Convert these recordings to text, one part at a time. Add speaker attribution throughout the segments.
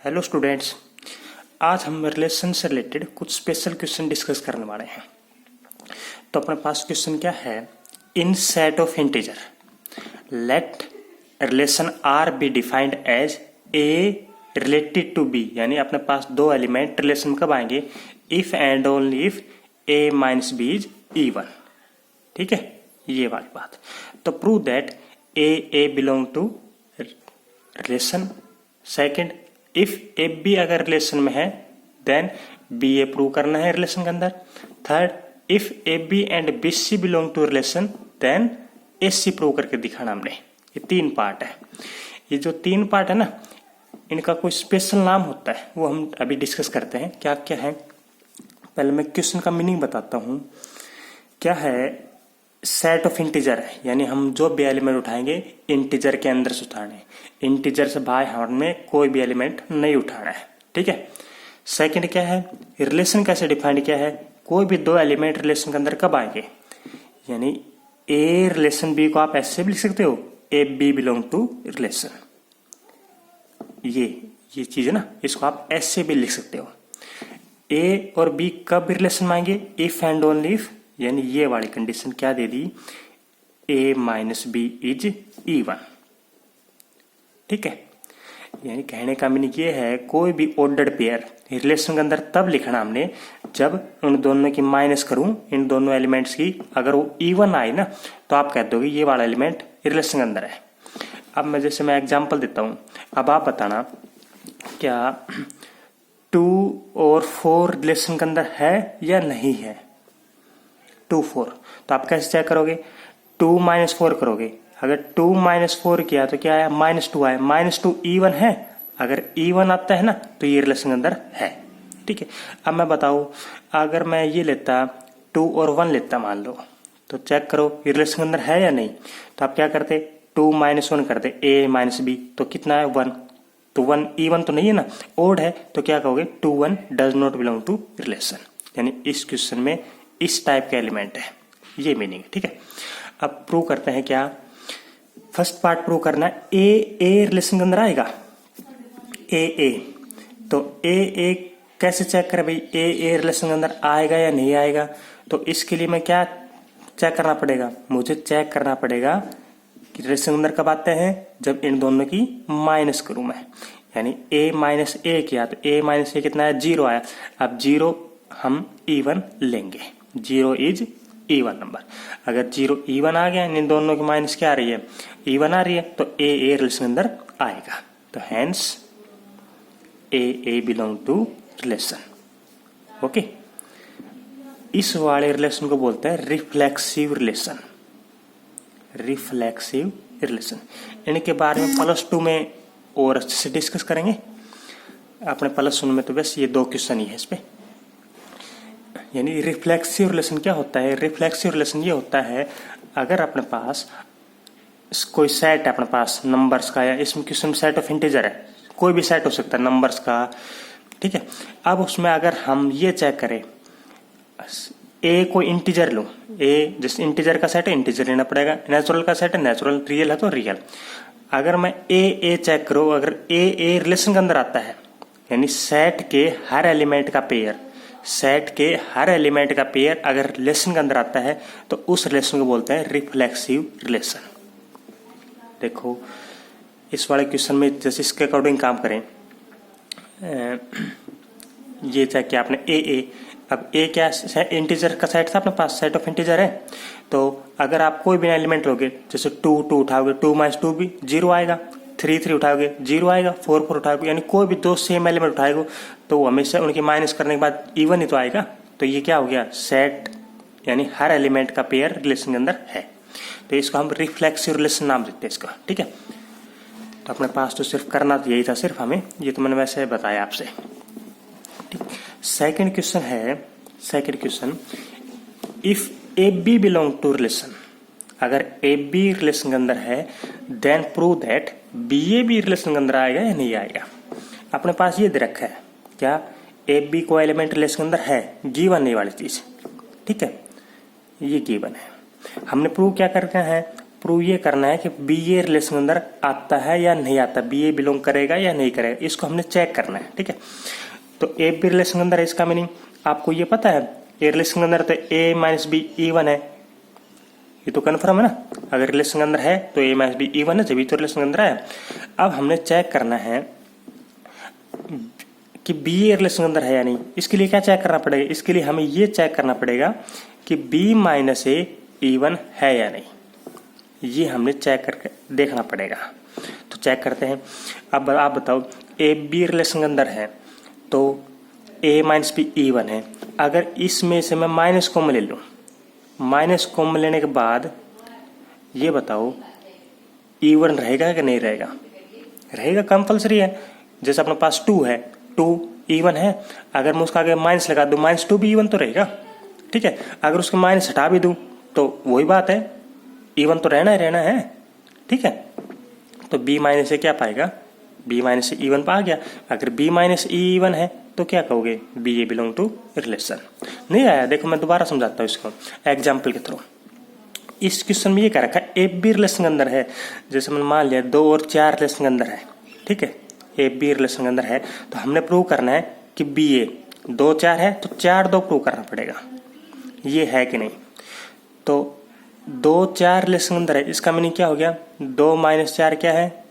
Speaker 1: Hello students, आज हम relation से रिलेटेड कुछ स्पेशल क्वेश्चन डिस्कस करने वाले हैं। तो अपने पास क्वेश्चन क्या है, in set of integer let relation R be defined as a related to b. यानी अपने पास दो एलिमेंट रिलेशन कब आएंगे, if and only if a minus b is even. ठीक है, ये वाली बात। तो prove that a belong to relation. Second, if a b अगर रिलेशन में है देन बी ए प्रूव करना है रिलेशन के अंदर। Third, if a b and b c belong to relation then a c prove करके दिखाना हमने। ये तीन पार्ट है। ये जो तीन पार्ट है ना, इनका कोई स्पेशल नाम होता है, वो हम अभी डिस्कस करते हैं क्या क्या है। पहले मैं क्वेश्चन का मीनिंग बताता हूं। क्या है, सेट ऑफ इंटीजर है, यानी हम जो भी एलिमेंट उठाएंगे इंटीजर के अंदर से उठाने, इंटीजर से बाहर हमें कोई भी एलिमेंट नहीं उठाना है। ठीक है। सेकंड क्या है, रिलेशन कैसे डिफाइंड किया है, कोई भी दो एलिमेंट रिलेशन के अंदर कब आएंगे। यानी ए रिलेशन बी को आप ऐसे भी लिख सकते हो, a b belong to relation. ये चीज है ना, इसको आप ऐसे भी लिख सकते हो। ए और बी कब रिलेशन में आएंगे, इफ एंड ओनली इफ। यानी ये वाली कंडीशन क्या दे दी, ए माइनस बी इज इवन। ठीक है। यानी कहने का मीनिंग ये है, कोई भी ऑर्डर्ड पेयर रिलेशन के अंदर तब लिखना हमने जब उन दोनों की माइनस करूं, इन दोनों एलिमेंट्स की, अगर वो इवन आए ना तो आप कह दोगे ये वाला एलिमेंट रिलेशन के अंदर है। अब मैं एग्जांपल देता हूं। अब आप बताना क्या 2 और 4 रिलेशन के अंदर है या नहीं है। 2 4 तो आप कैसे चेक करोगे, 2 माइनस 4 करोगे। अगर 2 माइनस 4 किया तो क्या आया, -2 आया। -2 इवन है, अगर इवन आता है ना तो ये रिलेशन के अंदर है। ठीक है। अब मैं बताऊं, अगर मैं ये लेता 2 और 1 लेता मान लो, तो चेक करो ये रिलेशन के अंदर है या नहीं। तो आप क्या करते, 2 माइनस 1 करते, ए माइनस बी, तो कितना है 1। तो 1 इवन तो नहीं है ना, ओड है, तो क्या कहोगे 2 1 does not belong to relation. यानी इस क्वेश्चन में इस टाइप का एलिमेंट है, ये मीनिंग है। ठीक है। अब प्रूव करते हैं क्या, फर्स्ट पार्ट प्रूव करना है, ए रिलेशन के अंदर आएगा। ए तो ए कैसे चेक करें भाई, ए रिलेशन के अंदर आएगा या नहीं आएगा। तो इसके लिए मैं क्या चेक करना पड़ेगा, मुझे चेक करना पड़ेगा कि रिलेशन के अंदर कब आते हैं, जब इन दोनों की माइनस करूं मैं। यानी a माइनस ए किया तो a माइनस ए कितना है, 0 आया। अब 0 हम इवन लेंगे, 0 इज इवन नंबर। अगर 0 इवन आ गया, इन दोनों की माइनस क्या आ रही है, इवन आ रही है, तो ए रिलेशन अंदर आएगा। तो hence a belong to relation. Okay. इस वाले रिलेशन को बोलते हैं रिफ्लेक्सिव रिलेशन। रिफ्लेक्सिव रिलेशन इनके बारे में +2 में और अच्छे से डिस्कस करेंगे। अपने +1 में तो बस ये 2 क्वेश्चन ही है इस पे। यानी रिफ्लेक्सिव रिलेशन क्या होता है, रिफ्लेक्सिव रिलेशन ये होता है, अगर अपने पास कोई सेट है अपने पास नंबर्स का, या इसमें क्वेश्चन सेट ऑफ इंटीजर है, कोई भी सेट हो सकता है नंबर्स का। ठीक है। अब उसमें अगर हम ये चेक करें, ए को इंटीजर लो, ए जैसे इंटीजर का सेट है इंटीजर लेना पड़ेगा, नेचुरल का सेट है नेचुरल, रियल है तो रियल। अगर मैं ए चेक करूं, अगर ए रिलेशन के अंदर आता है, यानी सेट के हर एलिमेंट का पेयर, सेट के हर एलिमेंट का पेयर अगर रिलेशन के अंदर आता है तो उस रिलेशन को बोलते हैं रिफ्लेक्सिव रिलेशन। देखो इस वाले क्वेश्चन में जैसे इसके अकॉर्डिंग काम करें, ये चेक किया आपने ए। अब ए क्या है, इंटीजर का सेट था अपने पास, सेट ऑफ इंटीजर है। तो अगर आप कोई भी एलिमेंट लोगे, जैसे 2 उठाओगे, 2 माइनस 2 भी 0 आएगा, 3 उठाओगे 0 आएगा, 4 उठाओगे, यानी कोई भी दो सेम एलिमेंट उठाएगा तो वो हमेशा उनकी माइनस करने के बाद इवन ही तो आएगा। तो ये क्या हो गया, सेट यानी हर एलिमेंट का पेयर रिलेशन के अंदर है। तो इसको हम रिफ्लेक्सिव रिलेशन नाम देते हैं इसका। ठीक है। तो अपने पास तो सिर्फ करना तो यही था सिर्फ हमें, ये तो मैंने वैसे बताया आपसे। सेकंड क्वेश्चन है, second question, if a b belong to relation, अगर ए बी रिलेशन के अंदर है then prove that b a b relation के अंदर आएगा या नहीं आएगा। अपने पास ये दे रखा है क्या, ए बी को एलिमेंट रिलेशन के अंदर है, गिवन ये वाली चीज। ठीक है, ये गिवन है। हमने प्रूव क्या करना है, प्रूव ये करना है कि बी ए रिलेशन के अंदर आता है या नहीं आता, बी ए बिलोंग करेगा या नहीं करेगा, इसको हमने चेक करना है। ठीक है, तो ए बी रिलेशन के अंदर है, इसका मीनिंग आपको ये पता है, ए रिलेशन के अंदर तो ए माइनस बी इवन है, ये तो कन्फर्म है ना। अगर रिलेशन के अंदर है तो ए माइनस बी इवन है, जब ये तो रिलेशन के अंदर है। अब हमने चेक करना है कि बी ए रिलेशन के अंदर है या नहीं। इसके लिए क्या चेक करना पड़ेगा, इसके लिए हमें ये चेक करना पड़ेगा कि बी माइनस ए इवन है या नहीं, ये हमने चेक करके देखना पड़ेगा। तो चेक करते हैं। अब आप बताओ, ए बी रिलेशन के अंदर है तो ए माइनस बी इवन है। अगर इसमें से मैं माइनस कॉमन ले लूँ, माइनस कॉमन लेने के बाद ये बताओ इवन रहेगा कि नहीं रहेगा, रहेगा, कंपल्सरी है। जैसे अपने पास 2 है, 2 इवन है, अगर मैं उसका आगे माइनस लगा दूं, -2 भी इवन तो रहेगा। ठीक है, अगर उसके माइनस हटा भी दूं तो वही बात है, इवन तो रहना ही रहना है। ठीक है, तो b माइनस से क्या पाएगा, b माइनस से इवन पा गया। अगर b माइनस इवन है तो क्या कहोगे, b a belong to relation. नहीं आया, देखो मैं दोबारा समझाता हूँ इसको एग्जाम्पल के थ्रू। इस क्वेश्चन में ये कह रखा है ए बी रिलेशन के अंदर है, जैसे मैंने मान लिया 2 और 4 रिलेशन के अंदर है। ठीक है, ए बी रिलेशन के अंदर है तो हमने प्रूव करना है कि बी ए 2 4 है, तो 4 2 प्रूव करना पड़ेगा, ये है कि नहीं। तो 2 4 रिलेशन के अंदर है, इसका मीनिंग क्या हो गया, 2 माइनस 4 क्या है,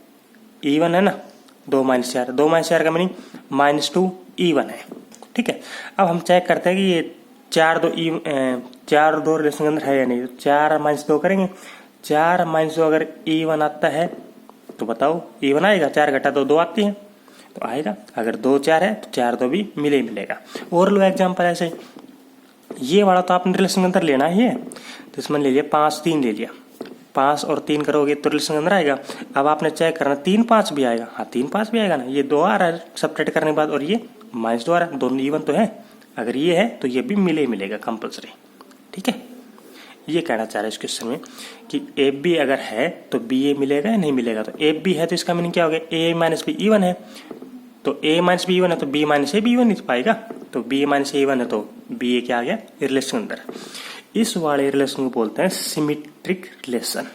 Speaker 1: इवन है ना। 2 माइनस 4, 2 माइनस 4 का मीनिंग -2 इवन है। ठीक है, अब हम चेक करते हैं कि ये 4 2 रिलेशन के अंदर है या नहीं। तो 4 - 2 करेंगे, 4 - 2 अगर इवन आता है तो बताओ इवन आएगा, 4 घटा 2 2 आती है तो आएगा। अगर 2 4 है तो 4 2 भी मिले ही मिलेगा। और लो एग्जाम्पल ऐसे ही, ये वाला तो आपने रिलेशन के अंदर लेना ही है, तो इसमें ले लिया 5 3 ले लिया, 5 और 3 करोगे तो रिलेशन के अंदर आएगा। अब आपने चेक करना 3 5 भी आएगा, हाँ 3 5 भी आएगा ना। ये 2 आ रहा है सब्ट्रैक्ट करने के बाद, और ये -2 आ रहा है, दोनों इवन तो है। अगर ये है तो ये भी मिले ही मिलेगा कंपल्सरी। ठीक है, ये कहना चाह रहा है इस क्वेश्चन में कि ए बी अगर है तो बी ए मिलेगा या नहीं मिलेगा। तो ए बी है तो इसका मीनिंग क्या हो गया, ए माइनस बी इवन है, तो ए माइनस बी इवन है तो b minus a b even नहीं पाएगा। तो बी माइनस ए इवन है तो बी ए क्या आ गया, रिलेशन के अंदर। इस वाले रिलेशन को बोलते हैं सिमेट्रिक रिलेशन,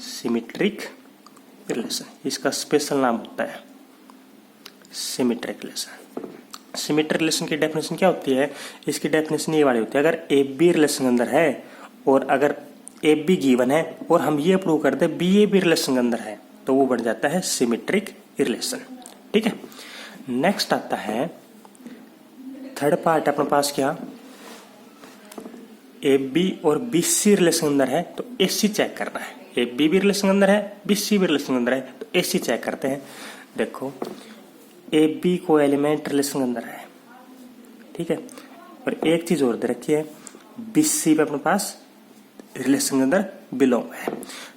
Speaker 1: सिमेट्रिक रिलेशन, इसका स्पेशल नाम होता है सिमेट्रिक रिलेशन। सिमेट्रिक रिलेशन की डेफिनेशन क्या होती है, इसकी डेफिनेशन ये वाली होती है, अगर ए बी रिलेशन के अंदर है और अगर ए बी गिवन है और हम ये प्रूव करते हैं बी ए बी रिलेशन के अंदर है तो वो बन जाता है सिमेट्रिक रिलेशन। ठीक है, नेक्स्ट आता है थर्ड पार्ट अपने पास, क्या ए बी और बी सी रिलेशन के अंदर है तो ए सी चेक करना है। ए बी भी रिलेशन के अंदर है, बी सी भी रिलेशन के अंदर है, तो ए सी चेक करते हैं। देखो ए बी को एलिमेंट रिलेशन के अंदर है, ठीक है, और एक चीज और दे रखी है, बी सी पे अपने पास रिलेशन के अंदर बिलोंग है।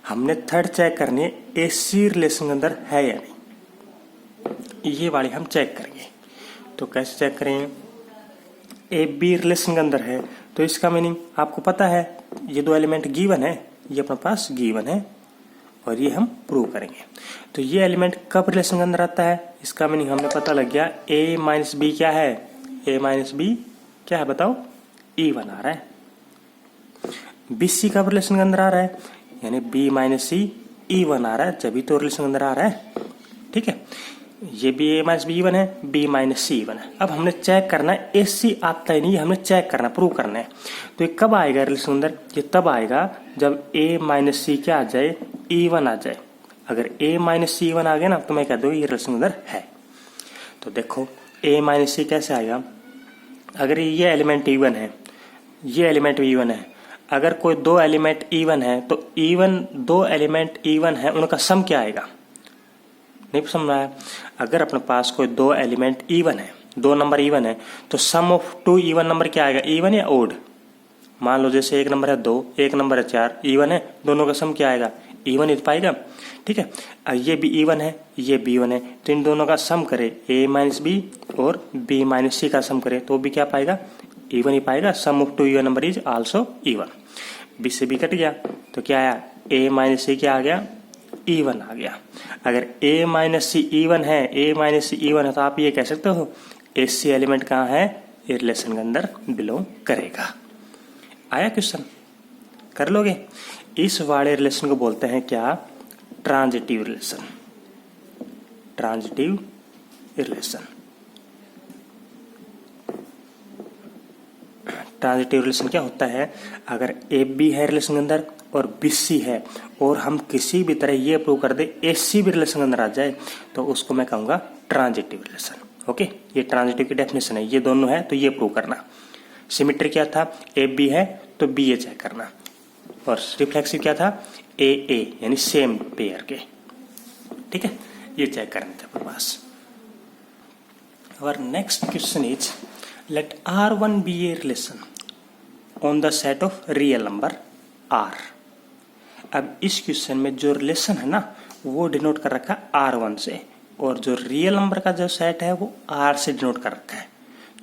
Speaker 1: हमने थर्ड चेक करनी है ए सी रिलेशन के अंदर है या नहीं, ये वाली हम चेक करेंगे। तो कैसे चेक करेंगे, ए बी रिलेशन के अंदर है तो इसका मीनिंग आपको पता है, ये 2 एलिमेंट गिवन है, ये अपने पास गिवन है और ये हम प्रूव करेंगे। तो ये एलिमेंट कब रिलेशन के अंदर आता है, इसका मीनिंग हमें पता लग गया, ए माइनस बी क्या है, ए माइनस बी क्या है बताओ, इवन आ रहा है। बी सी कब रिलेशन के अंदर आ रहा है, यानी बी माइनस सी इवन आ रहा है, जब भी तो रिलेशन के अंदर आ रहा है। ठीक है, ये भी ए माइनस बी इवन है, बी माइनस सी इवन है। अब हमने चेक करना है ए सी आता ही नहीं, हमने चेक करना, प्रूव करना है। तो ये कब आएगा रिलेशन के अंदर, ये तब आएगा जब ए माइनस सी क्या आ जाए, इवन आ जाए। अगर ए माइनस सी इवन आ गया ना तो मैं कह दूँ ये रिलेशन के अंदर है। तो देखो ए माइनस सी कैसे आएगा, अगर ये एलिमेंट इवन है, ये एलिमेंट भी इवन है, अगर कोई 2 एलिमेंट इवन है तो इवन 2 एलिमेंट इवन है उनका सम क्या आएगा, नहीं समझ रहा है। अगर अपने पास कोई 2 एलिमेंट इवन है, 2 नंबर इवन है, तो सम ऑफ 2 इवन नंबर क्या आएगा, इवन या ओड। मान लो जैसे एक नंबर है 2, एक नंबर है 4, इवन है, दोनों का सम क्या आएगा, इवन ही पाएगा। ठीक है, ये भी इवन है, ये भी इवन है, तो इन दोनों का सम करे, ए माइनस बी और बी माइनस सी का सम करे तो भी क्या पाएगा, इवन ही पाएगा। Sum of 2 even number is also even. B से बी कट गया तो क्या आया, ए माइनस सी क्या आ गया, इवन आ गया। अगर ए माइनस सी इवन है, ए माइनस सी इवन है तो आप ये कह सकते हो ए सी एलिमेंट कहाँ है, ये रिलेशन के अंदर बिलोंग करेगा। आया क्वेश्चन, कर लोगे। इस वाले रिलेशन को बोलते हैं क्या? Transitive relation. Transitive relation. Transitive relation क्या होता है? अगर ए बी है रिलेशन के अंदर और बी सी है और हम किसी भी तरह ये प्रूव कर दे ए सी भी रिलेशन के अंदर आ जाए तो उसको मैं कहूँगा ट्रांजिटिव रिलेशन। ओके, ये ट्रांजिटिव की डेफिनेशन है। ये दोनों है तो ये प्रूव करना। सिमेट्री क्या था? ए बी है तो बी ए चेक करना। और रिफ्लेक्सिव क्या था? ए ए यानी सेम पेयर के। ठीक है, ये चेक करने थे अपने पास। और next question is let R1 be a relation on the set of real number R। अब इस क्वेश्चन में जो रिलेशन है ना वो डिनोट कर रखा है R1 से, और जो रियल नंबर का जो सेट है वो R से डिनोट कर रखा है।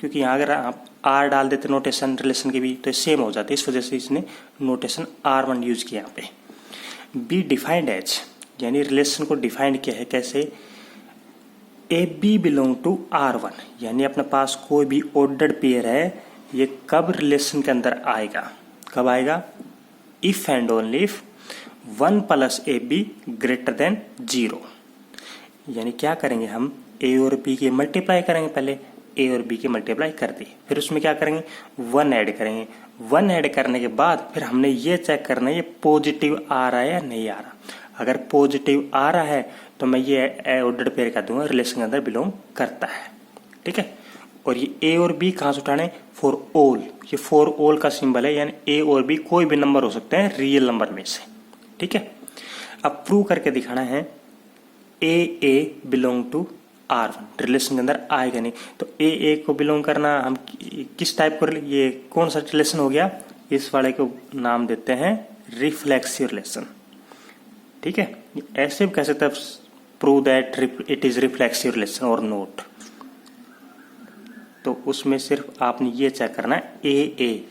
Speaker 1: क्योंकि यहाँ अगर आप R डाल देते नोटेशन रिलेशन के भी तो सेम हो जाते, इस वजह से इसने नोटेशन R1 यूज किया यहाँ पे। बी डिफाइंड एज यानी रिलेशन को डिफाइंड किया है कैसे? ए बी बिलोंग टू R1 यानी अपने पास कोई भी ऑर्डर्ड पेयर है, ये कब रिलेशन के अंदर आएगा? कब आएगा? If and only if 1 plus A be greater than 0। यानी क्या करेंगे हम? ए और बी के मल्टीप्लाई करेंगे। पहले ए और बी के मल्टीप्लाई कर दी, फिर उसमें क्या करेंगे? 1 ऐड करेंगे। 1 ऐड करने के बाद फिर हमने ये चेक करना है ये पॉजिटिव आ रहा है या नहीं आ रहा। अगर पॉजिटिव आ रहा है तो मैं ये ऑर्डर्ड पेयर कर दूंगा रिलेशन के अंदर बिलोंग करता है। ठीक है, और ये ए और बी कहाँ से उठाने? For all. ये फॉर ऑल का सिंबल है, यानी ए और बी कोई भी नंबर हो सकते हैं रियल नंबर में से। ठीक है, अब प्रूव करके दिखाना है ए ए बिलोंग टू R1 रिलेशन के अंदर आएगा नहीं। तो ए को बिलोंग करना हम किस टाइप को, ये कौन सा रिलेशन हो गया? इस वाले को नाम देते हैं रिफ्लेक्सिव रिलेशन। ठीक है, ऐसे भी कह सकते हैं prove that it is reflexive relation और नोट। तो उसमें सिर्फ आपने ये चेक करना है ए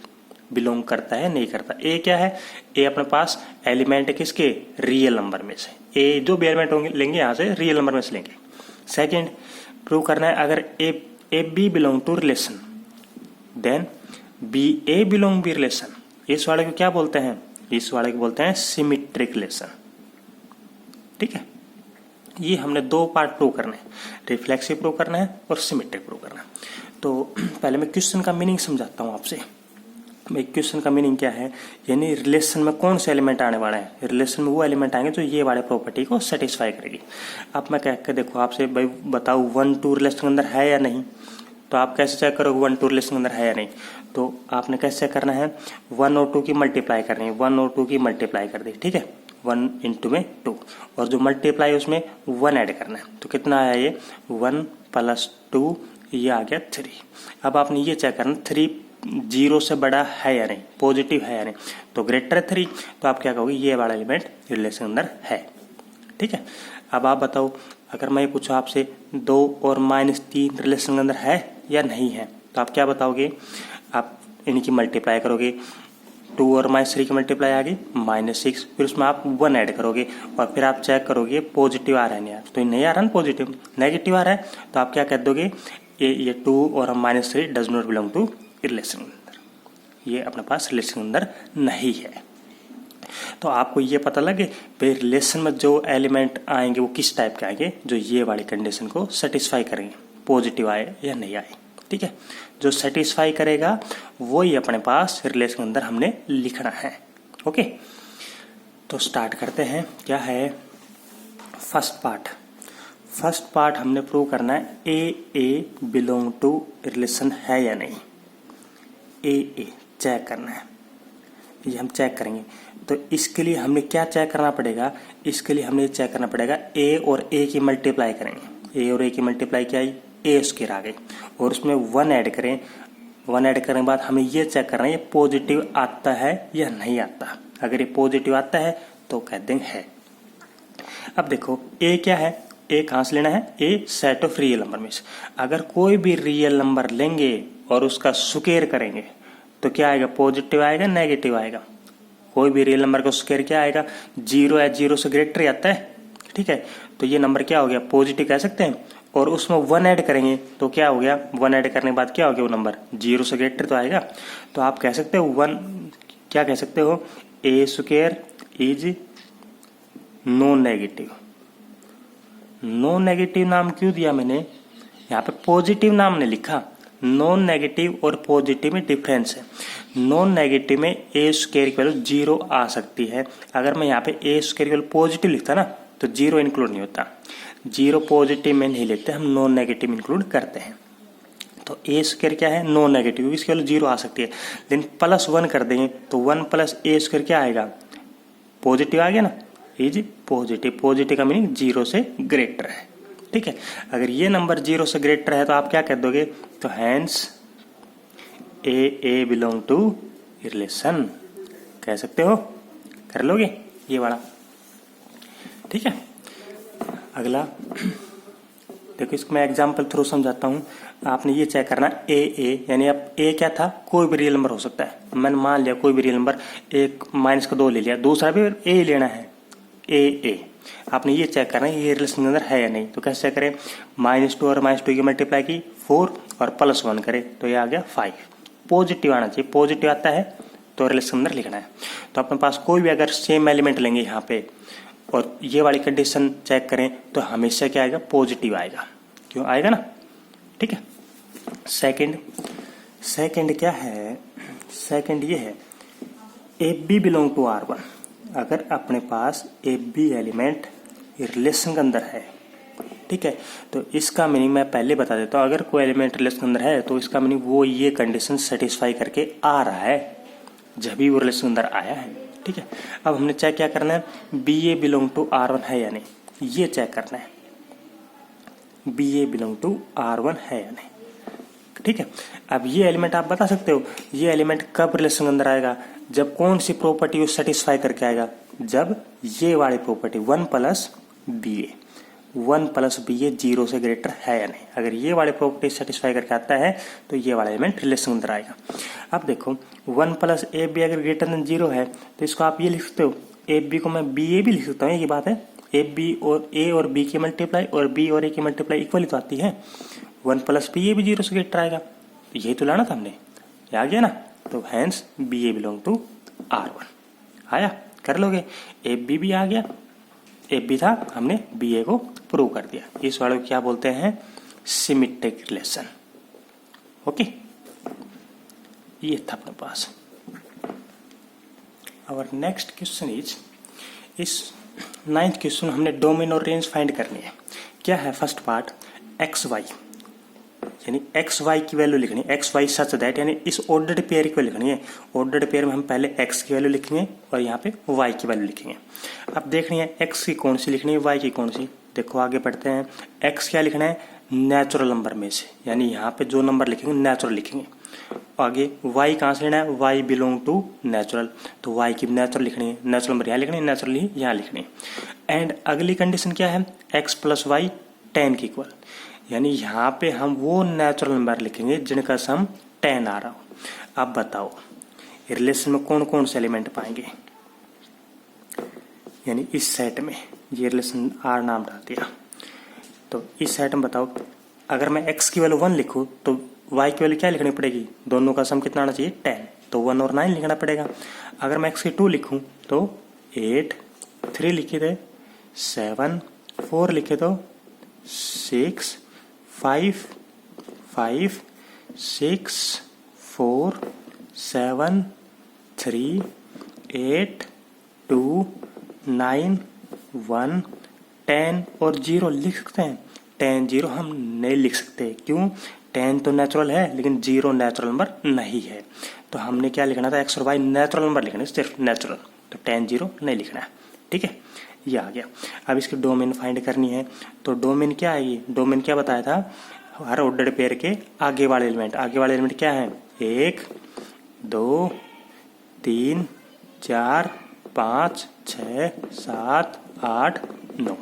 Speaker 1: बिलोंग करता है नहीं करता। ए क्या है? ए अपने पास एलिमेंट है किसके? रियल नंबर में से। ए जो भी एलिमेंट होंगे लेंगे यहाँ से रियल नंबर में से लेंगे। सेकंड प्रूव करना है अगर a b belong to relation then b a belong b relation. इस वाले को क्या बोलते हैं? इस वाले को बोलते हैं सिमेट्रिक रिलेशन। ठीक है, ये हमने दो पार्ट प्रूव करने हैं, रिफ्लेक्सिव प्रूव करना है और सिमेट्रिक प्रूव करना है। तो पहले मैं क्वेश्चन का मीनिंग समझाता हूँ आपसे। क्वेश्चन का मीनिंग क्या है? यानी रिलेशन में कौन से एलिमेंट आने वाला है? रिलेशन में वो एलिमेंट आएंगे जो ये वाले प्रॉपर्टी को सेटिस्फाई करेगी। अब मैं कह के देखो आपसे, भाई बताओ 1 2 रिलेशन के अंदर है या नहीं। तो आप कैसे चेक करोगे 1 2 रिलेशन के अंदर है या नहीं? तो आपने कैसे चेक करना है? 1 और 2 की मल्टीप्लाई करनी है। 1 और 2 की मल्टीप्लाई कर दी। ठीक है, 1 इंटू में 2, और जो मल्टीप्लाई उसमें 1 ऐड करना है। तो कितना आया ये? 1 प्लस 2, ये आ गया 3। अब आपने ये चेक करना 3 0 से बड़ा है या नहीं, पॉजिटिव है या नहीं। तो ग्रेटर है 3, तो आप क्या कहोगे? ये वाला एलिमेंट रिलेशन के अंदर है। ठीक है, अब आप बताओ अगर मैं ये पूछूं आपसे 2 और -3 रिलेशन के अंदर है या नहीं है, तो आप क्या बताओगे? आप इनकी मल्टीप्लाई करोगे। 2 और -3 की मल्टीप्लाई आ गई -6, फिर उसमें आप 1 ऐड करोगे और फिर आप चेक करोगे पॉजिटिव आ रहा है नहीं आ रहा। तो नहीं आ रहा ना पॉजिटिव, नेगेटिव आ रहा है, तो आप क्या कह दोगे? ये 2 और -3 does not belong to relation के अंदर, ये अपने पास रिलेशन के अंदर नहीं है। तो आपको ये पता लगे भाई रिलेशन में जो एलिमेंट आएंगे वो किस टाइप के आएंगे, जो ये वाली कंडीशन को सेटिस्फाई करेंगे, पॉजिटिव आए या नहीं आए। ठीक है, जो सेटिस्फाई करेगा वो ही अपने पास रिलेशन के अंदर हमने लिखना है। ओके, तो स्टार्ट करते हैं। क्या है फर्स्ट पार्ट हमने प्रूव करना है ए बिलोंग टू रिलेशन है या नहीं। ए चेक करना है, ये हम चेक करेंगे। तो इसके लिए हमने क्या चेक करना पड़ेगा? इसके लिए हमने चेक करना पड़ेगा ए और ए की मल्टीप्लाई करेंगे। ए और ए की मल्टीप्लाई क्या आई? ए स्क्वायर आ गई, और उसमें 1 ऐड करें। 1 ऐड करने के बाद हमें ये चेक करना है ये पॉजिटिव आता है या नहीं आता। अगर ये पॉजिटिव आता है तो कह देंगे है। अब देखो ए क्या है? ए कहाँ से लेना है? ए सेट ऑफ रियल नंबर में से। अगर कोई भी रियल नंबर लेंगे और उसका स्क्वायर करेंगे तो क्या आएगा? पॉजिटिव आएगा, नेगेटिव आएगा। कोई भी रियल नंबर का स्क्वायर क्या आएगा? 0 है, 0 से ग्रेटर आता है। ठीक है, तो ये नंबर क्या हो गया? पॉजिटिव कह सकते हैं। और उसमें 1 ऐड करेंगे तो क्या हो गया? 1 ऐड करने के बाद क्या हो गया? वो नंबर 0 से ग्रेटर तो आएगा। तो आप कह सकते हो 1, क्या कह सकते हो? A square is non negative. Non negative नाम क्यों दिया मैंने, यहाँ पे पॉजिटिव नाम ने लिखा। नॉन नेगेटिव और पॉजिटिव में डिफरेंस है। नॉन नेगेटिव में ए स्क्वायर की वैल्यू 0 आ सकती है। अगर मैं यहाँ पे ए स्क्वायर की वैल्यू पॉजिटिव लिखता ना तो 0 इंक्लूड नहीं होता। 0 पॉजिटिव में नहीं लेते, हम नॉन नेगेटिव इंक्लूड करते हैं। तो ए स्क्वायर क्या है, नॉन नेगेटिव, इसकी वैल्यू 0 आ सकती है। लेकिन +1 कर देंगे तो 1 + ए स्क्वायर क्या आएगा, पॉजिटिव आ गया ना, इज पॉजिटिव। पॉजिटिव का मीनिंग 0 से ग्रेटर है। ठीक है, अगर ये नंबर 0 से ग्रेटर है तो आप क्या कह दोगे, तो hence a belong to relation कह सकते हो, कर लोगे ये वाला। ठीक है, अगला देखो, इसको मैं एग्जाम्पल थ्रू समझाता हूँ। आपने ये चेक करना ए यानी अब ए क्या था, कोई भी रियल नंबर हो सकता है। मैंने मान लिया कोई भी रियल नंबर, 1 - 2 ले लिया, दूसरा भी ए लेना है, ए। आपने ये चेक करना है ये रिलेशन के अंदर है या नहीं। तो कैसे चेक करें, -2 और -2 की मल्टीप्लाई की 4 और +1 करें तो ये आ गया 5। पॉजिटिव आना चाहिए, पॉजिटिव आता है तो रिलेशन अंदर लिखना है। तो अपने पास कोई भी अगर सेम एलिमेंट लेंगे यहाँ पे और ये वाली कंडीशन चेक करें तो हमेशा क्या आएगा, पॉजिटिव आएगा। क्यों आएगा ना, ठीक है। सेकंड क्या है, सेकंड ये है ए बी बिलोंग टू R1। अगर अपने पास ए बी एलिमेंट रिलेशन के अंदर है, ठीक है, तो इसका मीनिंग मैं पहले बता देता हूँ। अगर कोई एलिमेंट रिलेशन के अंदर है तो इसका मीनिंग वो ये कंडीशन सेटिस्फाई करके आ रहा है जब भी वो रिलेशन के अंदर आया है। ठीक है, अब हमने चेक क्या करना है, B a belong to R1 है या नहीं, ये चेक करना है, B a belong to R1 है या नहीं। ठीक है, अब ये एलिमेंट आप बता सकते हो ये एलिमेंट कब रिलेशन के अंदर आएगा, जब कौन सी प्रॉपर्टी सेटिस्फाई करके आएगा, जब ये वाली प्रॉपर्टी 1 + BA 0 से ग्रेटर है या नहीं। अगर ये वाली प्रॉपर्टी सेटिस्फाई करके आता है तो ये वाला एलिमेंट रिलेशन के अंदर आएगा। अब देखो 1 + AB अगर ग्रेटर देन 0 है तो इसको आप ये लिख सकते हो, AB को मैं BA भी लिख सकता हूँ। ये बात है, AB और A और B की मल्टीप्लाई और B और A की मल्टीप्लाई इक्वली तो आती है। 1 + BA भी 0 से ग्रेटर आएगा, तो यही तो लाना था हमने, आ गया ना। तो hence BA belong to R1 आया, कर लोगे। AB भी आ गया, AB था, हमने BA को प्रूव कर दिया। इस वाले को क्या बोलते हैं, सिमेट्रिक रिलेशन। ओके, ये था अपने पास। और नेक्स्ट क्वेश्चन इज, इस 9th क्वेश्चन हमने डोमेन और रेंज फाइंड करनी है। क्या है फर्स्ट पार्ट, XY यानी XY की वैल्यू लिखनी है, XY सच दैट यानी इस ऑर्डर्ड पेयर की वैल्यू लिखनी है। ऑर्डर्ड पेयर में हम पहले X की वैल्यू लिखेंगे और यहाँ पे Y की वैल्यू लिखेंगे। अब देखनी है X की कौन सी लिखनी है, Y की कौन सी। देखो आगे बढ़ते हैं, X क्या लिखना है, नेचुरल नंबर में से, यानी यहाँ पे जो नंबर लिखेंगे नेचुरल लिखेंगे। आगे Y कहाँ से लेना है, Y बिलोंग टू नेचुरल, तो Y की नेचुरल लिखनी है, नेचुरल नंबर यहाँ लिखनी है, नेचुरल ही यहाँ लिखनी है। एंड अगली कंडीशन क्या है, X + Y 10 के इक्वल, यानी यहाँ पे हम वो नेचुरल नंबर लिखेंगे जिनका सम 10 आ रहा हो। अब बताओ रिलेशन में कौन कौन से एलिमेंट पाएंगे, यानी इस सेट में ये रिलेशन R नाम डाल दिया, तो इस सेट में बताओ अगर मैं X की वैल्यू 1 लिखूँ तो Y की वैल्यू क्या लिखनी पड़ेगी, दोनों का सम कितना आना चाहिए 10, तो 1 और 9 लिखना पड़ेगा। अगर मैं X की 2 लिखूँ तो 8, 3 लिखे थे 7, 4 लिखे तो 6, 5, 5, 6, 4, 7, 3, 8, 2, 9, 1, 10 और 0 लिख सकते हैं। 10, 0 हम नहीं लिख सकते, क्यों, 10 तो नेचुरल है लेकिन 0 नेचुरल नंबर नहीं है। तो हमने क्या लिखना था, X और Y नेचुरल नंबर लिखना है, सिर्फ नेचुरल, तो 10, 0 नहीं लिखना है। ठीक है, ये आ गया। अब इसकी डोमेन फाइंड करनी है, तो डोमेन क्या आएगी, डोमेन क्या बताया था, हर ऑर्डर्ड पेयर के आगे वाले एलिमेंट क्या है, 1, 2, 3, 4, 5, 6, 7, 8, 9।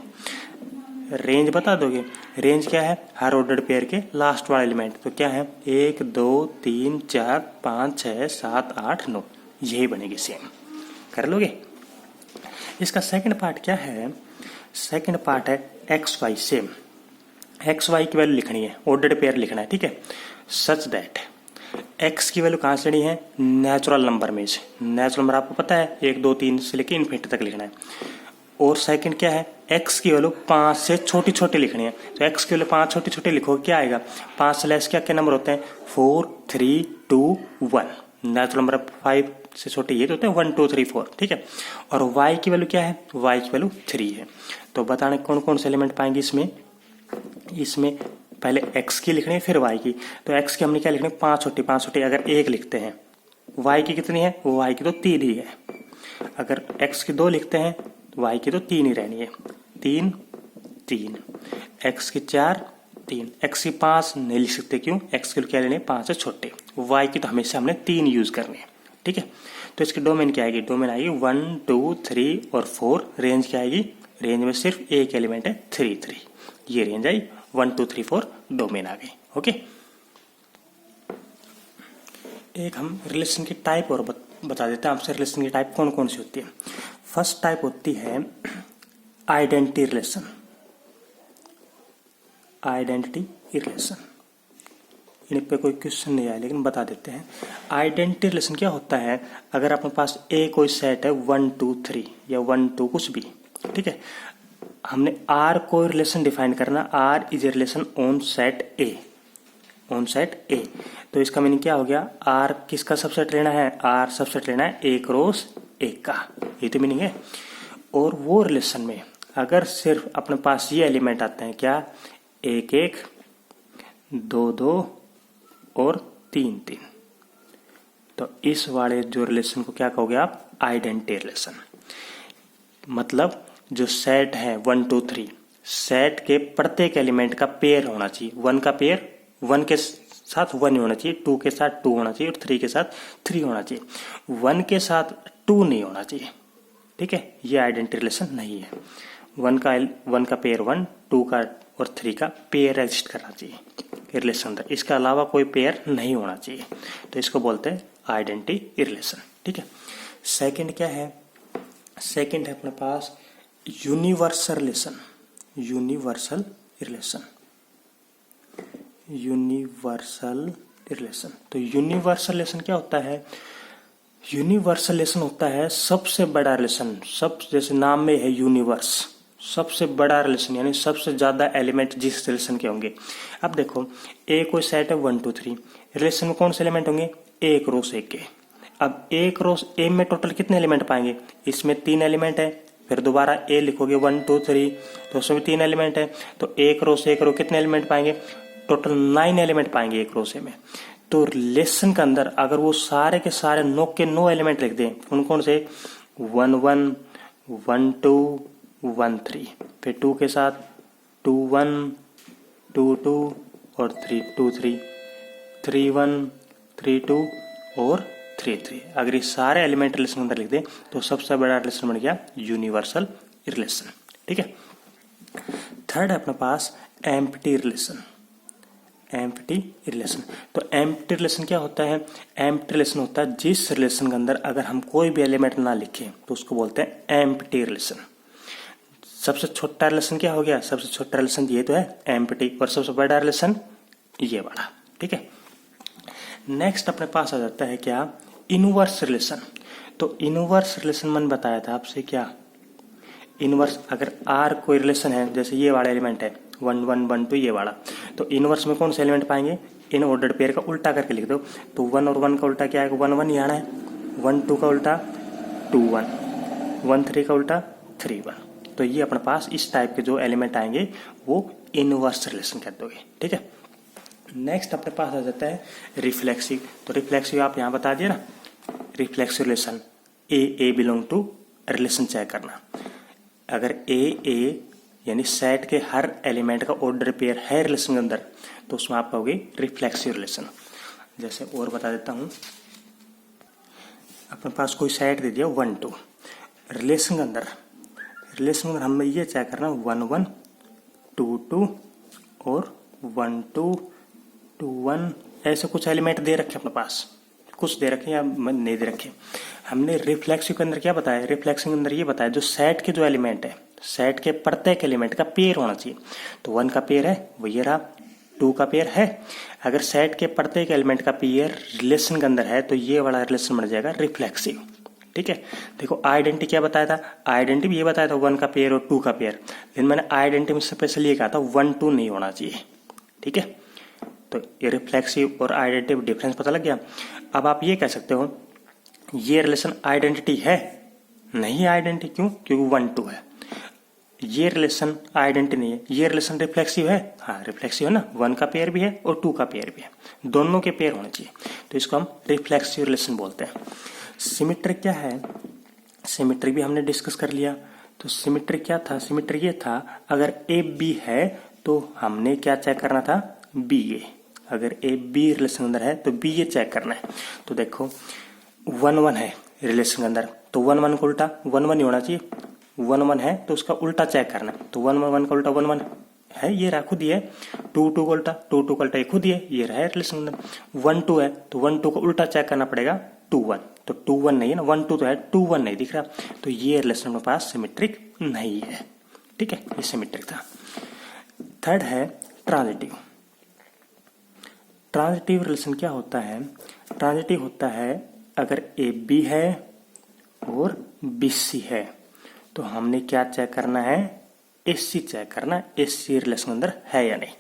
Speaker 1: रेंज बता दोगे, रेंज क्या है, हर ऑर्डर्ड पेयर के लास्ट वाला एलिमेंट, तो क्या है 1, 2, 3, 4, 5, 6, 7, 8, 9, यही बनेगी सेम, कर लोगे। इसका सेकंड पार्ट क्या है, सेकंड पार्ट है XY सेम, XY की वैल्यू लिखनी है, ऑर्डर्ड पेयर लिखना है। ठीक है, सच दैट एक्स की वैल्यू कहाँ से लेनी है, नेचुरल नंबर में से। नेचुरल नंबर आपको पता है 1 2 3 से लेकर इन्फिनिटी तक लिखना है। और सेकंड क्या है, एक्स की वैल्यू 5 से छोटी छोटी लिखनी है। तो एक्स की वैल्यू 5 छोटी छोटी लिखो, क्या आएगा, 5 से लेस क्या क्या नंबर होते हैं, 4 3 2 1। नेचुरल नंबर 5 से छोटे ये तो होते हैं 1 2 3 4, ठीक है। और y की वैल्यू क्या है, y की वैल्यू 3 है। तो बताने कौन कौन से एलिमेंट पाएंगे इसमें पहले x की लिखनी है फिर y की। तो x की हमने क्या लिखनी है, 5 छोटी अगर 1 लिखते हैं। y की कितनी है, y की तो 3 ही है। अगर x की 2 लिखते हैं तो y की तो 3 ही रहनी है, 3 3। x की 4 3। x की 5 नहीं लिख सकते, क्यों, x की क्या लेनी है, 5 से छोटे। y की तो हमेशा हमने 3 यूज करनी है, ठीक है। तो इसकी डोमेन क्या आएगी, डोमेन आएगी 1 2 3 और 4। रेंज क्या आएगी, रेंज में सिर्फ एक एलिमेंट है 3 3। ये रेंज आई 1 2 3 4 डोमेन आ गई, ओके। एक हम रिलेशन की टाइप और बता देते हैं आपसे, रिलेशन की टाइप कौन कौन सी होती है। फर्स्ट टाइप होती है आइडेंटिटी रिलेशन। आइडेंटिटी रिलेशन, इन पे कोई क्वेश्चन नहीं आया लेकिन बता देते हैं। आइडेंटिटी रिलेशन क्या होता है, अगर अपने पास ए कोई सेट है 1 2 3 या 1 2 कुछ भी, ठीक है। हमने आर को रिलेशन डिफाइन करना, R is a relation on set A, on set A. तो इसका मीनिंग क्या हो गया, आर किसका सबसेट लेना है, आर सबसेट लेना है ए क्रॉस ए का, ये तो मीनिंग है। और वो रिलेशन में अगर सिर्फ अपने पास ये एलिमेंट आते हैं, क्या, 1 1 2 2 और 3 3, तो इस वाले जो रिलेशन को क्या कहोगे आप, आइडेंटिटी रिलेशन। मतलब जो सेट है 1 2 3, सेट के प्रत्येक एलिमेंट का पेयर होना चाहिए। 1 का पेयर 1 के साथ 1 ही होना चाहिए, 2 के साथ 2 होना चाहिए और 3 के साथ 3 होना चाहिए। 1 के साथ 2 नहीं होना चाहिए, ठीक है, ये आइडेंटिटी रिलेशन नहीं है। 1 का पेयर 1, 2 का और 3 का पेयर एग्जिस्ट करना चाहिए रिलेशन अंदर, इसके अलावा कोई पेयर नहीं होना चाहिए। तो इसको बोलते हैं आइडेंटिटी रिलेशन, ठीक है। सेकंड क्या है, सेकंड है अपने पास universal relation. Universal relation, universal relation. तो यूनिवर्सल रिलेशन क्या होता है, यूनिवर्सल रिलेशन होता है सबसे बड़ा रिलेशन, सब जैसे नाम में है यूनिवर्स, सबसे बड़ा रिलेशन, यानी सबसे ज्यादा एलिमेंट जिस रिलेशन के होंगे। अब देखो ए कोई सेट है 1 2 3, रिलेशन में कौन से एलिमेंट होंगे, ए क्रॉस ए के। अब ए क्रॉस ए में टोटल कितने एलिमेंट पाएंगे, इसमें 3 एलिमेंट है, फिर दोबारा ए लिखोगे 1 2 3, तो उसमें 3 एलिमेंट है, तो ए क्रॉस कितने एलिमेंट पाएंगे, टोटल 9 एलिमेंट पाएंगे ए क्रॉस ए में। तो रिलेशन के अंदर अगर वो सारे के सारे 9 के 9 एलिमेंट लिख दें, कौन कौन से, 1 1 1 2 1 3, फिर 2 के साथ 2 1 2 2 और 3 2 3 3 1 3 2 और 3 3, अगर ये सारे एलिमेंट रिलेशन अंदर लिख दें तो सबसे बड़ा रिलेशन बन गया यूनिवर्सल रिलेशन, ठीक है। थर्ड है अपने पास एम्प्टी रिलेशन। एम्प्टी रिलेशन, तो एम्प्टी रिलेशन क्या होता है, एम्प्टी रिलेशन होता है जिस रिलेशन के अंदर अगर हम कोई भी एलिमेंट ना लिखें तो उसको बोलते हैं एम्प्टी रिलेशन। सबसे छोटा रिलेशन क्या हो गया, सबसे छोटा रिलेशन ये तो है एम्प्टी, और सबसे बड़ा रिलेशन ये वाला, ठीक है। नेक्स्ट अपने पास आ जाता है क्या, इनवर्स रिलेशन। तो इनवर्स रिलेशन मैंने बताया था आपसे, क्या इनवर्स, अगर आर कोई रिलेशन है, जैसे ये वाला एलिमेंट है 1 1 1 2 ये वाला, तो इनवर्स में कौन से एलिमेंट पाएंगे, इन ऑर्डर्ड पेयर का उल्टा करके लिख दो। तो 1 और 1 का उल्टा क्या आएगा, 1 1 ही आना है, 1 2 का उल्टा 2 1, 1 3 का उल्टा 3 1। तो ये अपने पास इस टाइप के जो एलिमेंट आएंगे वो इनवर्स रिलेशन कहते होंगे, ठीक है। नेक्स्ट अपने पास आ जाता है रिफ्लेक्सिव। तो रिफ्लेक्सिव आप यहाँ बता दिए ना, reflexive relation a belong to relation check करना। अगर ए यानी सेट के हर एलिमेंट का ऑर्डर पेयर है रिलेशन के अंदर, तो उसमें आप कहोगे रिफ्लेक्सिव रिलेशन। जैसे और बता देता हूं, अपने पास कोई सेट दे दिया 1 2, रिलेशन के अंदर हमें ये चेक करना 1 1 2 2 और 1 2 2 1, ऐसे कुछ एलिमेंट दे रखे अपने पास, कुछ दे रखे या नहीं दे रखे। हमने रिफ्लेक्सिव के अंदर क्या बताया, रिफ्लेक्सिव के अंदर ये बताया जो सेट के जो एलिमेंट है, सेट के प्रत्येक एलिमेंट का पेयर होना चाहिए। तो 1 का पेयर है वो ये रहा, टू का पेयर है। अगर सेट के प्रत्येक एलिमेंट का पेयर रिलेशन के अंदर है तो ये वाला रिलेशन बन जाएगा रिफ्लेक्सिव। ठीक है, देखो आइडेंटिटी क्या बताया था, आइडेंटिटी ये बताया था 1 का पेयर और 2 का पेयर, लेकिन मैंने आइडेंटिटी में स्पेशली ये कहा था 1 2 नहीं होना चाहिए। ठीक है, तो ये रिफ्लेक्सिव और आइडेंटिटी डिफरेंस पता लग गया। अब आप ये कह सकते हो ये रिलेशन आइडेंटिटी है, नहीं आइडेंटिटी, क्यों, क्योंकि 1 2 है। ये रिलेशन आइडेंटिटी नहीं है, ये रिलेशन रिफ्लेक्सिव है, हाँ रिफ्लेक्सिव है ना, 1 का पेयर भी है और 2 का पेयर भी है, दोनों के पेयर होने चाहिए, तो इसको हम रिफ्लेक्सिव रिलेशन बोलते हैं। सिमेट्रिक क्या है, सिमेट्रिक भी हमने डिस्कस कर लिया। तो सिमेट्रिक क्या था, सिमेट्रिक ये था अगर ए बी है तो हमने क्या चेक करना था, बी ए। अगर ए बी रिलेशन अंदर है तो बी ए चेक करना है। तो देखो 1 1 है रिलेशन के अंदर, तो 1 1 का उल्टा 1 1 ही होना चाहिए, 1 1 है तो उसका उल्टा चेक करना है। तो 1 1 का उल्टा 1 1 है, ये रहा खुद ही है। 2 2 का उल्टा 2 2 का उल्टा ये खुद ही है, ये रहा रिलेशन अंदर। 1 2 है तो 1 2 का उल्टा चेक करना पड़ेगा 2 1, तो 2 1 नहीं है ना, 1 2 तो है, 2 1 नहीं दिख रहा, तो ये रिलेशन अपने पास सिमेट्रिक नहीं है। ठीक है, ये सिमेट्रिक था। थर्ड है ट्रांजिटिव। ट्रांजिटिव रिलेशन क्या होता है, ट्रांजिटिव होता है अगर ए बी है और बी सी है तो हमने क्या चेक करना है, एस सी चेक करना है, एस सी रिलेशन अंदर है या नहीं।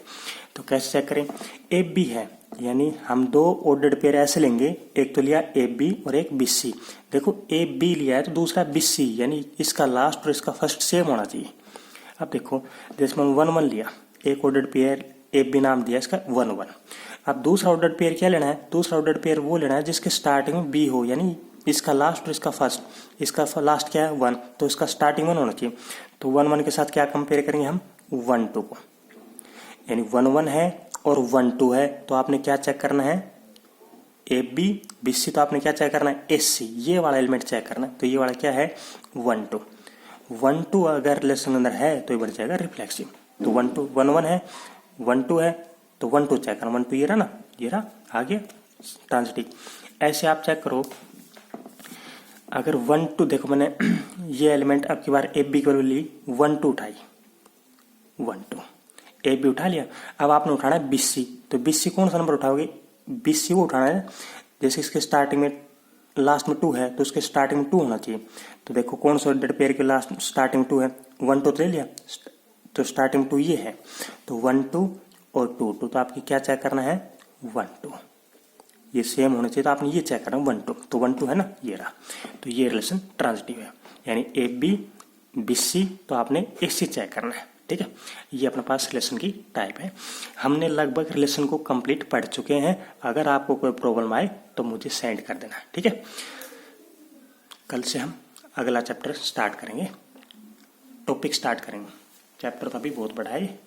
Speaker 1: तो कैसे चेक करें, ए बी है यानी हम दो ऑर्डर्ड पेयर ऐसे लेंगे, एक तो लिया ए बी और एक बी सी। देखो ए बी लिया है तो दूसरा बी सी, यानी इसका लास्ट और इसका फर्स्ट सेम होना चाहिए। अब देखो जैसे मैंने 1 1 लिया, एक ऑर्डर्ड पेयर ए बी नाम दिया इसका 1 1। अब दूसरा ऑर्डर्ड पेयर क्या लेना है, दूसरा ऑर्डर्ड पेयर वो लेना है जिसके स्टार्टिंग में बी हो, यानी इसका लास्ट और इसका फर्स्ट, इसका लास्ट क्या है 1, तो इसका स्टार्टिंग 1 होना चाहिए। तो 1 1 के साथ क्या कंपेयर करेंगे हम, 1 2 को, यानी 1 1 है और 1 2 है, तो आपने क्या चेक करना है, ए बी बी सी, तो आपने क्या चेक करना है, एस सी, ये वाला एलिमेंट चेक करना है। तो ये वाला क्या है 1 2, 1 2 अगर रिलेशन अंदर है तो ये बन जाएगा रिफ्लेक्सिव। तो 1 2 1 1 है, 1 2 है तो 1 2 चेक करना, 1 2 ये रहा ना, ये रहा, आ गया ट्रांजिटिव। ऐसे आप चेक करो, अगर 1 2 देखो मैंने ये एलिमेंट अब की बार ए बी की वैल्यू ली, 1 2 उठाई, 1 2 ए बी उठा लिया। अब आपने उठाना है बी सी, तो बी सी कौन सा नंबर उठाओगे, बी सी वो उठाना है जैसे इसके स्टार्टिंग में लास्ट में 2 है तो उसके स्टार्टिंग में 2 होना चाहिए। तो देखो कौन सा ऑर्डर्ड पेयर के लास्ट स्टार्टिंग में 2 है, 1 2 ले लिया, तो स्टार्टिंग 2 ये है, तो 1 2 और 2 2, तो आपकी क्या चेक करना है 1 2, ये सेम होना चाहिए, तो आपने ये चेक करना 1 2, तो 1 2 है ना, ये रहा। तो ये रिलेशन ट्रांजिटिव है, यानी ए बी बी सी, तो आपने ए सी चेक करना है। ठीक है, ये अपने पास रिलेशन की टाइप है। हमने लगभग रिलेशन को कंप्लीट पढ़ चुके हैं, अगर आपको कोई प्रॉब्लम आए तो मुझे सेंड कर देना। ठीक है, कल से हम अगला चैप्टर स्टार्ट करेंगे, टॉपिक स्टार्ट करेंगे, चैप्टर तो अभी बहुत बड़ा है।